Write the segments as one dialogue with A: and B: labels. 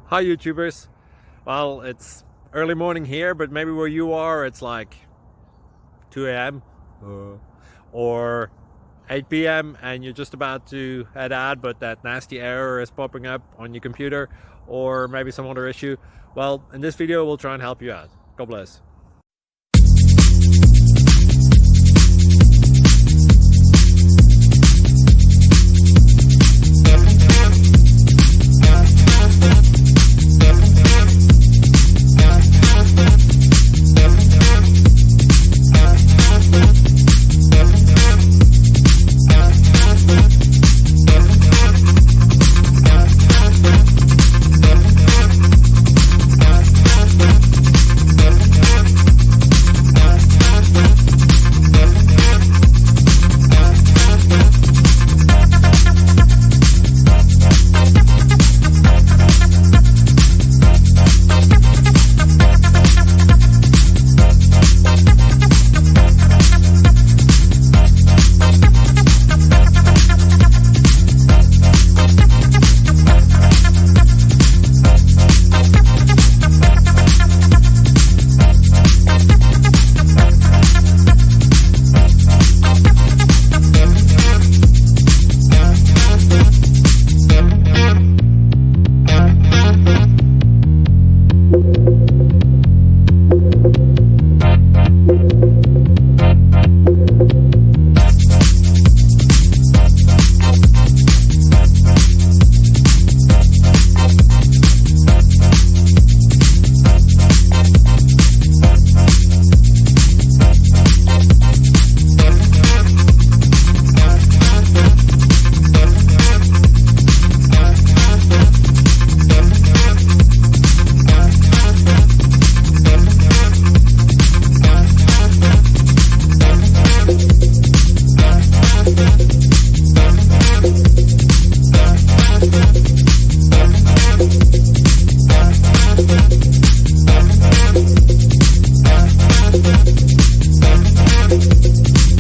A: Hi YouTubers. Well, it's early morning here, but maybe where you are it's like 2 a.m. or 8 p.m. and you're just about to head out, but that nasty error is popping up on your computer, or maybe some other issue. Well, in this video we'll try and help you out. God bless.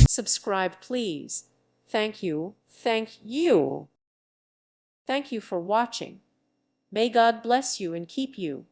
B: Subscribe, please. Thank you. Thank you. Thank you for watching. May God bless you and keep you.